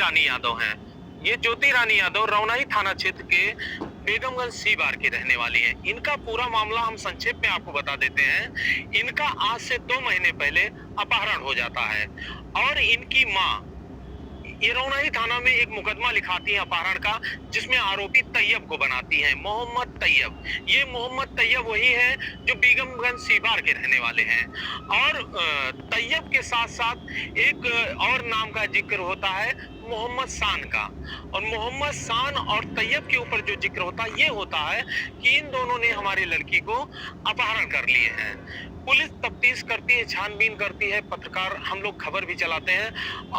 रानी यादव हैं। ये ज्योति रानी यादव रौनाही थाना क्षेत्र के बेगमगंज सी बार की रहने वाली हैं। इनका पूरा मामला हम संक्षेप में आपको बता देते हैं। इनका आज से 2 महीने पहले अपहरण हो जाता है और इनकी माँ ये रौनाही थाना में एक मुकदमा लिखाती है अपहरण का, जिसमें आरोपी तैयब को बनाती है, मोहम्मद तैयब। ये मोहम्मद तैयब वही है जो बेगमगंज सीबार के रहने वाले हैं। और तैयब के साथ साथ एक और नाम का जिक्र होता है मोहम्मद शान का। और मोहम्मद शान और तैयब के ऊपर जो जिक्र होता है ये होता है कि इन दोनों ने हमारी लड़की को अपहरण कर लिए हैं। पुलिस तफ्तीश करती है, छानबीन करती है, पत्रकार हम लोग खबर भी चलाते हैं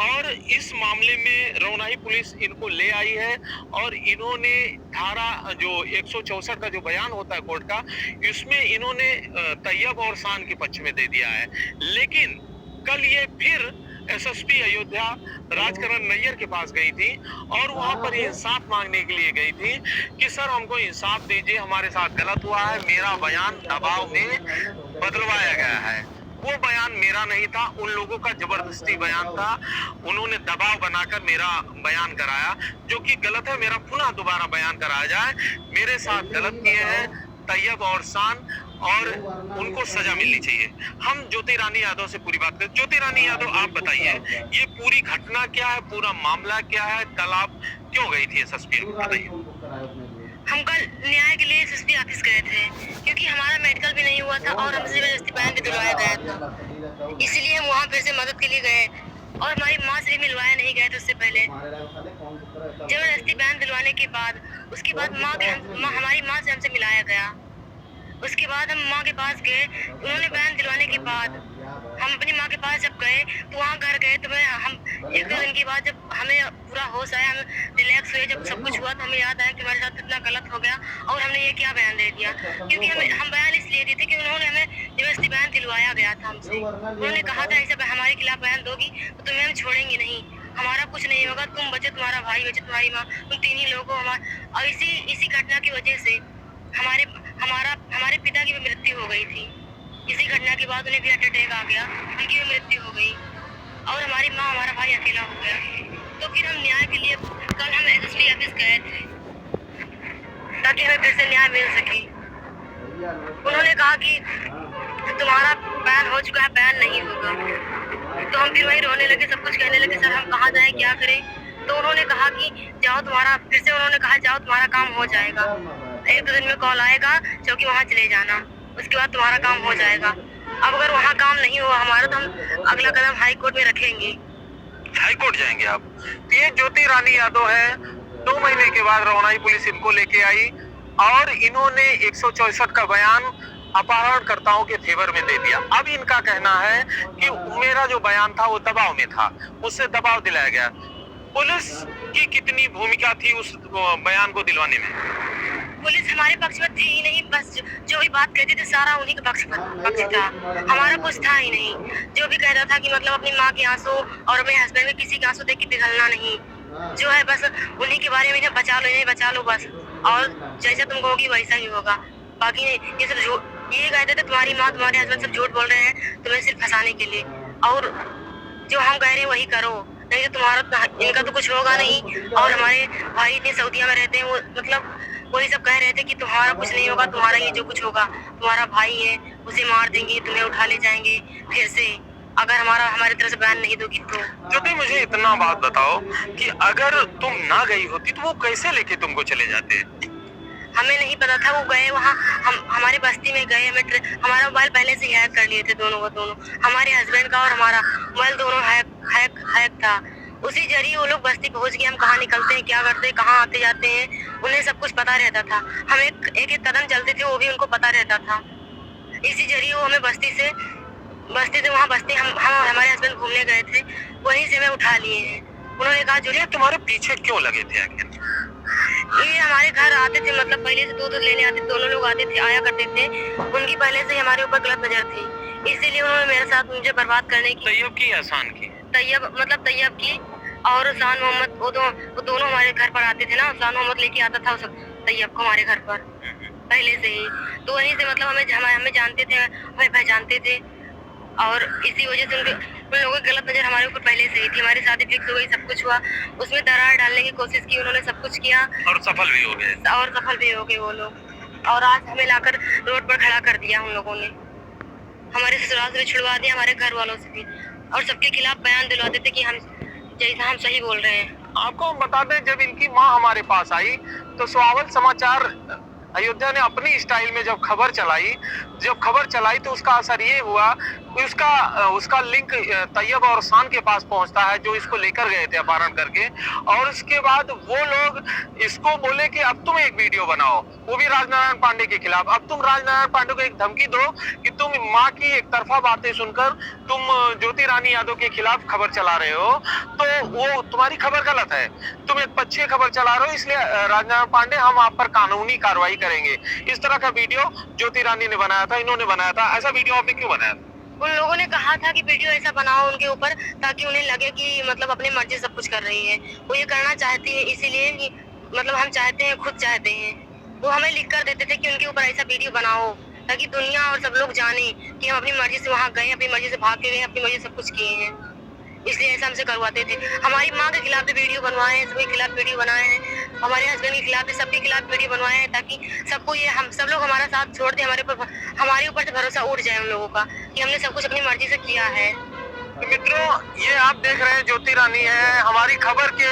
और इस मामले में रौनाही पुलिस इनको ले आई है और इन्होंने धारा जो 164 का जो बयान होता है कोर्ट का, इसमें इन्होंने तैयब और शान के पक्ष में दे दिया है। लेकिन कल ये फिर एसएसपी अयोध्या राजकरण नैयर के पास गई थी और वहां पर इंसाफ मांगने के लिए गई थी कि सर हमको इंसाफ दीजिए, हमारे साथ गलत हुआ है, मेरा बयान दबाव में बदलवाया गया है। वो बयान मेरा नहीं था, उन लोगों का जबरदस्ती बयान था, उन्होंने दबाव बनाकर मेरा बयान कराया जो कि गलत है। मेरा पुनः दोबारा बयान कराया जाए, मेरे साथ गलत किए हैं तैयब और शान और उनको सजा मिलनी चाहिए। हम ज्योति रानी यादव से पूरी बात करें। ज्योति रानी यादव, आप बताइए ये पूरी घटना क्या है, पूरा मामला क्या है, कल आप क्यों गई थी एसएसपी? बताइए। हम कल न्याय के लिए एसएसपी ऑफिस गए थे क्योंकि हमारा मेडिकल भी नहीं हुआ था और हमसे जबरदस्ती बयान भी दिलवाया गया था, इसलिए हम वहाँ फिर से मदद के लिए गए और हमारी माँ से भी मिलवाया नहीं गए थे उससे पहले। जबरदस्ती बयान दिलवाने के बाद उसके बाद हमारी माँ से हमसे मिलाया गया। उसके बाद हम माँ के पास गए, उन्होंने बयान दिलवाने के बाद हम अपनी माँ के पास जब गए तो वहाँ घर गए तो हम 1-2 दिन के बाद जब हमें पूरा होश आया, हम रिलैक्स हुए, जब सब कुछ हुआ तो हमें याद आया कि हमारे साथ कितना गलत हो गया और हमने ये क्या बयान दे दिया। क्योंकि हम बयान इसलिए दिए थे कि उन्होंने हमें जबरदस्ती बयान दिलवाया गया था हमसे। उन्होंने कहा था ऐसा हमारे खिलाफ बयान दोगी तो तुम्हें हम छोड़ेंगे नहीं, हमारा कुछ नहीं होगा, तुम बचे, तुम्हारा भाई बचे, तुम्हारी माँ, तुम 3 ही लोगों को। और इसी घटना की वजह से हमारे पिता की भी मृत्यु हो गई थी। इसी घटना के बाद उन्हें भी हार्ट अटैक आ गया, उनकी भी मृत्यु हो गई और हमारी माँ, हमारा भाई अकेला हो गया। तो फिर हम न्याय के लिए कल हम एसएसपी ऑफिस गए थे ताकि हमें फिर से न्याय मिल सके। उन्होंने कहा कि तुम्हारा बयान हो चुका है, बयान नहीं होगा। तो हम फिर वहीं रोने लगे, सब कुछ कहने लगे, सर हम कहाँ जाएं, क्या करें। तो उन्होंने कहा कि जाओ, तुम्हारा काम हो जाएगा, 1-2 दिन में कॉल आएगा, चौकी वहाँ चले जाना, उसके बाद तुम्हारा काम हो जाएगा। अब अगर वहाँ काम नहीं हुआ हमारा तो हम अगला कदम हाई कोर्ट में रखेंगे। हाई कोर्ट जाएंगे आप? तो ये ज्योति रानी यादव है, 2 महीने के बाद रौनाही पुलिस इनको लेके आई और इन्होंने 164 का बयान अपहरणकर्ताओं के फेवर में दे दिया। अब इनका कहना है कि मेरा जो बयान था वो दबाव में था, उससे दबाव दिलाया गया। पुलिस की कितनी भूमिका थी उस बयान को दिलवाने में? पुलिस हमारे पक्ष में थी ही नहीं, बस जो भी बात कहते थे सारा उन्हीं के पक्ष था, हमारा कुछ था ही नहीं। जो भी कहता था कि मतलब अपनी माँ के आंसू और अपने हस्बैंड के किसी के आंसू देख के पिघलना नहीं, जो है बस उन्हीं के बारे में इन्हें बचा लो, इन्हें बचा लो बस, और जैसा तुम कहोगी वैसा ही होगा। बाकी ये सब ये कहते थे तुम्हारी माँ, तुम्हारे हस्बैंड सब झूठ बोल रहे हैं तुम्हें सिर्फ फंसाने के लिए, और जो हम कह रहे हैं वही करो, नहीं तो तुम्हारा इनका तो कुछ होगा नहीं। और हमारे भाई इतने सऊदीया में रहते हैं, वो मतलब वही सब कह रहे थे कि तुम्हारा कुछ नहीं होगा, तुम्हारा ये जो कुछ होगा, तुम्हारा भाई है उसे मार देंगे, तुम्हें उठा ले जाएंगे फिर से, अगर हमारी तरफ से बयान नहीं दोगी तो। ज्योति मुझे इतना बात बताओ कि अगर तुम ना गई होती तो वो कैसे लेके तुमको चले जाते? हमें नहीं पता था, वो गए वहाँ, हम हमारे बस्ती में गए, हमारा मोबाइल पहले से हैक कर लिए थे दोनों, हमारे हस्बैंड का और हमारा मोबाइल दोनों हैक था। उसी जरिए वो लोग बस्ती पहुँच गए, हम कहाँ निकलते हैं, क्या करते हैं, कहाँ आते जाते हैं, उन्हें सब कुछ पता रहता था। हम एक कदम चलते थे वो भी उनको पता रहता था। इसी जरिए वो हमें बस्ती से वहाँ हम हमारे हस्बैंड घूमने गए थे, वहीं से हमें उठा लिए हैं। उन्होंने कहा जूलिया तुम्हारे पीछे क्यों लगे थे आखिर? ये हमारे घर आते थे, मतलब पहले से दूध लेने आते, दोनों लोग आया करते थे, उनकी पहले से हमारे ऊपर गलत नजर थी, इसीलिए उन्होंने मेरे साथ मुझे बर्बाद करने की। तैयब की आसान की? तैयब की और शान मोहम्मद, वो दोनों हमारे घर पर आते थे ना। शान मोहम्मद लेके आता था तैयब को हमारे घर पर पहले से ही, तो वहीं से मतलब हमें जानते थे, हमें पहचानते थे, और इसी वजह से उन लोगों की गलत नजर हमारे ऊपर पहले से ही थी। हमारी शादी फिक्स हो गई, सब कुछ हुआ, उसमें दरार डालने की कोशिश की उन्होंने, सब कुछ किया और सफल भी हो गए। वो लोग, और आज हमें लाकर रोड पर खड़ा कर दिया उन लोगों ने। हमारे ससुराल से भी छुड़वा दिया, हमारे घर वालों से भी, और सबके खिलाफ बयान दिलवाते थे कि हम जैसा हम सही बोल रहे हैं। आपको हम बता दें, जब इनकी माँ हमारे पास आई तो स्वावल समाचार अयोध्या ने अपनी स्टाइल में जब खबर चलाई तो उसका असर ये हुआ कि उसका लिंक तैयब और शान के पास पहुंचता है, जो इसको लेकर गए थे अपहरण करके। और उसके बाद वो लोग इसको बोले कि अब तुम एक वीडियो बनाओ, वो भी राजनारायण पांडे के खिलाफ। अब तुम राजनारायण पांडे को एक धमकी दो कि तुम माँ की एक तरफा बातें सुनकर तुम ज्योति रानी यादव के खिलाफ खबर चला रहे हो, तो वो तुम्हारी खबर गलत है, तुम एक पक्षीय खबर चला रहे हो, इसलिए राजनारायण पांडे हम आप पर कानूनी कार्रवाई करेंगे। इस तरह का वीडियो ज्योति रानी ने बनाया था, इन्होंने बनाया था। ऐसा वीडियो आपने क्यों बनाया? उन लोगों ने कहा था कि वीडियो ऐसा बनाओ उनके ऊपर, ताकि उन्हें लगे कि मतलब अपनी मर्जी सब कुछ कर रही है। वो ये करना चाहती है, इसीलिए कि मतलब हम चाहते हैं, खुद चाहते हैं। वो हमें लिख कर देते थे कि उनके ऊपर ऐसा वीडियो बनाओ, ताकि दुनिया और सब लोग जाने कि हम अपनी मर्जी से वहाँ गए, अपनी मर्जी से भाग के गए, अपनी मर्जी से सब कुछ किए हैं। इसलिए ऐसा हमसे करवाते थे। हमारी माँ के खिलाफ भी वीडियो बनवाए हैं, सबके खिलाफ वीडियो बनाए हैं, हमारे हस्बैंड के खिलाफ भी, सबके खिलाफ वीडियो बनवाए हैं, ताकि सबको ये हम सब लोग हमारा साथ छोड़ दे, हमारे ऊपर से भरोसा उठ जाए उन लोगों का कि हमने सब कुछ अपनी मर्जी से किया है। तो मित्रों, ये आप देख रहे हैं ज्योति रानी है। हमारी खबर के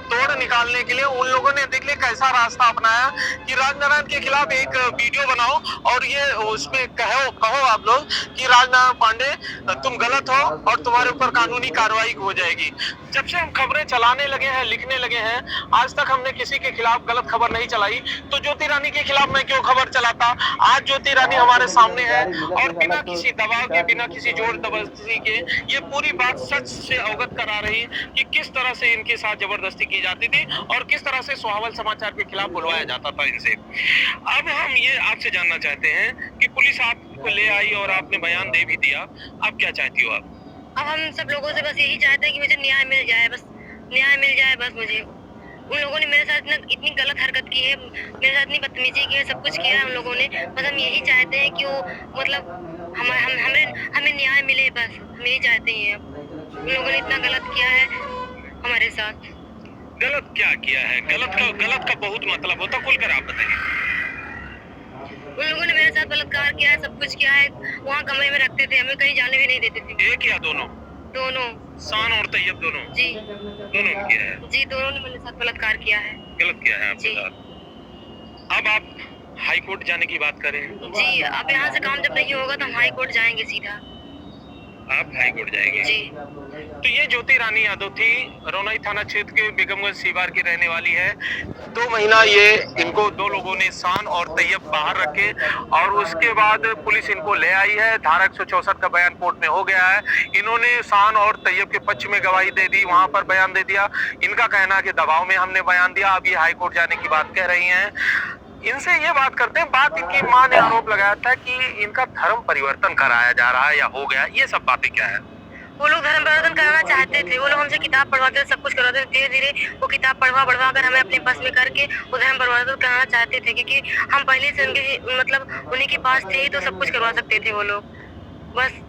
तोड़ निकालने के लिए उन लोगों ने देख लिया कैसा रास्ता अपनाया कि राजनारायण के खिलाफ एक वीडियो बनाओ और ये उसमें कहो आप लोग कि राजनारायण पांडे तुम गलत हो और तुम्हारे ऊपर कानूनी कार्रवाई हो जाएगी। जब से हम खबरें चलाने लगे हैं, लिखने लगे हैं, आज तक हमने किसी के खिलाफ गलत खबर नहीं चलाई, तो ज्योति रानी के खिलाफ मैं क्यों खबर चलाता? आज ज्योति रानी हमारे सामने है और बिना किसी दबाव के, बिना किसी जोर जबरदस्ती के ये पूरी बात सच से अवगत करा रही है कि किस तरह से इनके साथ जबरदस्ती की जाती थी और किस तरह से स्वावल समाचार के खिलाफ बुलवाया जाता था इनसे। अब हम ये आपसे जानना चाहते हैं कि पुलिस आपको ले आई और आपने बयान दे भी दिया, अब क्या चाहती हो आप? अब हम सब लोगों से बस यही चाहते हैं कि मुझे न्याय मिल जाए, बस न्याय मिल जाए बस मुझे। उन लोगों ने मेरे साथ इतनी गलत हरकत की है, मेरे साथ इतनी बदतमीजी की है, सब कुछ किया है उन लोगों ने। बस हम यही चाहते हैं कि वो मतलब हमें न्याय मिले, बस हम यही चाहते हैं। उन लोगों ने इतना गलत किया है हमारे साथ। गलत क्या किया है? गलत का बहुत मतलब होता, खुलकर आप बताइए। उन लोगों ने मेरे साथ बलात्कार किया है, सब कुछ किया है। वहाँ कमरे में रखते थे, हमें कहीं जाने भी नहीं देते थे। एक या दोनों? दोनों। शान और तैयब दोनों? जी दोनों ने किया है। जी, दोनों ने मेरे साथ बलात्कार किया है। गलत किया है आपके साथ। अब आप हाई कोर्ट जाने की बात करें? जी, अब यहाँ से काम जब नहीं होगा तो हम हाई कोर्ट जाएंगे सीधा। आप हाई कोर्ट जाएंगे? जी। तो ये ज्योति रानी यादव थी, रौनाई थाना क्षेत्र के बेगमगंज सीवार की रहने वाली है। 2 महीना ये इनको 2 लोगों ने शान और तैयब बाहर रखे और उसके बाद पुलिस इनको ले आई है। धारा 164 का बयान कोर्ट में हो गया है। इन्होंने शान और तैयब के पक्ष में गवाही दे दी, वहां पर बयान दे दिया। इनका कहना है कि दबाव में हमने बयान दिया। अब ये हाई कोर्ट जाने की बात कह रही हैं। इनसे ये बात करते हैं। बात इनकी मां ने आरोप लगाया था कि इनका धर्म परिवर्तन कराया जा रहा है या हो गया, ये सब बातें क्या है? वो लोग धर्म परिवर्तन कराना चाहते थे। वो लोग हमसे किताब पढ़वाते थे, सब कुछ करवाते थे। धीरे धीरे वो किताब पढ़वा कर हमें अपने बस में करके वो धर्म परिवर्तन कराना चाहते थे, क्योंकि हम पहले से उनके मतलब उन्हीं के पास थे तो सब कुछ करवा सकते थे वो लोग। बस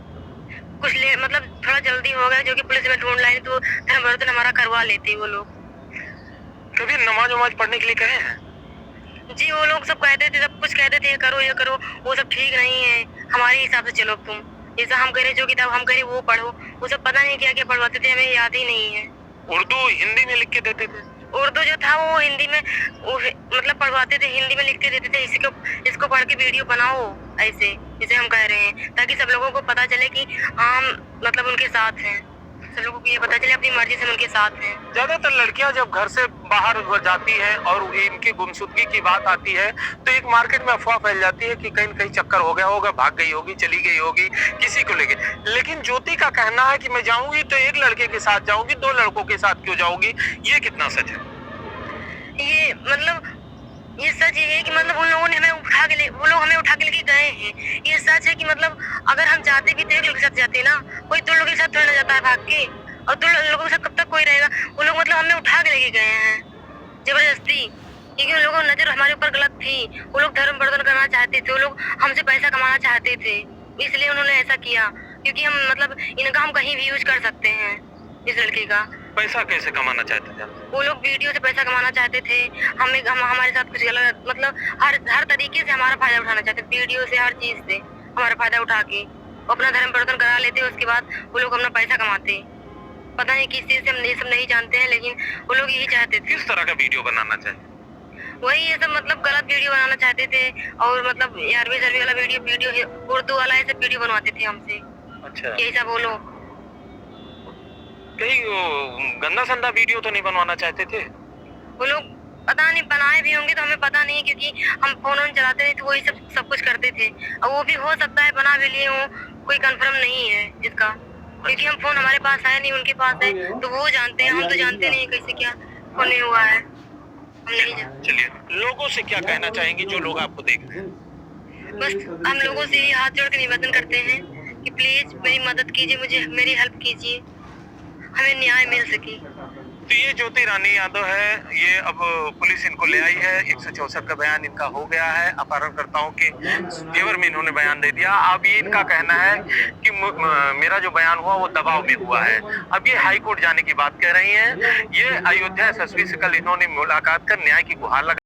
कुछ मतलब थोड़ा जल्दी हो गया, जो कि पुलिस में ढूंढ लाई तो धर्म परिवर्तन हमारा करवा लेते वो लोग। कभी नमाज पढ़ने के लिए कहे हैं? जी, वो लोग सब कहते थे, सब कुछ कहते थे, ये करो, वो सब ठीक नहीं है, हमारे हिसाब से चलो तुम। जैसा हम कह रहे, जो किताब हम कह रहे वो पढ़ो। वो सब पता नहीं क्या क्या पढ़वाते थे, हमें याद ही नहीं है। उर्दू हिंदी में लिख के देते थे? उर्दू जो था वो हिंदी में मतलब पढ़वाते थे, हिंदी में लिख के देते थे। इसको पढ़ के वीडियो बनाओ ऐसे, जैसे हम कह रहे हैं, ताकि सब लोगों को पता चले कि हम मतलब उनके साथ हैं। सब लोगों को ये पता चले अपनी मर्जी से उनके साथ हैं। ज्यादातर लड़कियां जब घर से बाहर जाती हैं और इनकी गुमशुदगी की बात आती है तो एक मार्केट में अफवाह फैल जाती है कि कहीं न कहीं चक्कर हो गया होगा, भाग गई होगी, चली गई होगी किसी को लेके। लेकिन ज्योति का कहना है कि मैं जाऊंगी तो एक लड़के के साथ जाऊंगी, 2 लड़कों के साथ क्यों जाऊंगी? ये कितना सच है? ये मतलब ये सच ये है कि मतलब उन लोगों ने वो लोग हमें उठा के लेके गए हैं। ये सच है कि मतलब अगर हम जाते भी तो एक लोग के साथ जाते ना, कोई 2 लोगों के साथ थोड़ा जाता है भाग के, और 2 लोगों के साथ कब तक कोई रहेगा? वो लोग मतलब हमें उठा के लेके गए हैं जबरदस्ती, क्योंकि उन लोगों की नजर हमारे ऊपर गलत थी। वो लोग धर्म परिवर्तन करना चाहते थे, वो लोग हमसे पैसा कमाना चाहते थे, इसलिए उन्होंने ऐसा किया। क्योंकि हम मतलब इनका हम कहीं भी यूज कर सकते हैं, इस लड़के का। पैसा कैसे कमाना चाहते थे आप? वो लोग वीडियो से पैसा कमाना चाहते थे, हमारे साथ कुछ गलत मतलब हर तरीके से हमारा फायदा उठाना चाहते थे, वीडियो से, हर चीज से हमारा फायदा उठा के वो अपना धर्म परिवर्तन करा लेते, उसके बाद वो लोग अपना पैसा कमाते। पता नहीं किस चीज से, हम ये सब नहीं जानते हैं, लेकिन वो लोग यही चाहते थे। किस तरह का वीडियो बनाना चाहते? वही ये सब मतलब गलत वीडियो बनाना चाहते थे, और मतलब 11वीं 12वीं वाला वीडियो उर्दू वाला ऐसे वीडियो बनवाते थे हमसे। अच्छा, यही सब वो लोग। कहीं वो गंदा संदा वीडियो तो नहीं बनवाना चाहते थे? वो लोग पता नहीं बनाए भी होंगे तो हमें पता नहीं है, क्योंकि हम फोन चलाते नहीं तो वही सब कुछ करते थे। और वो भी हो सकता है बना भी लिए हो, कोई कंफर्म नहीं है इसका, क्योंकि हम फोन हमारे पास है नहीं, उनके पास है, तो वो जानते हैं, हम तो जानते नहीं कैसे क्या फोन में हुआ है, हम नहीं जानते। चलिए, लोगों से क्या कहना चाहेंगे जो लोग आपको देख रहे हैं? बस हम लोगों से हाथ जोड़ के निवेदन करते हैं कि प्लीज मेरी मदद कीजिए, मुझे मेरी हेल्प कीजिए, हमें न्याय मिल सके। तो ये ज्योति रानी यादव है, ये अब पुलिस इनको ले आई है। 164 का बयान इनका हो गया है, अपहरणकर्ताओं के फेवर में इन्होंने बयान दे दिया। अब ये इनका कहना है कि मेरा जो बयान हुआ वो दबाव में हुआ है। अब ये हाई कोर्ट जाने की बात कह रही हैं। ये अयोध्या एसएसपी से कल इन्होंने मुलाकात कर न्याय की गुहार लगा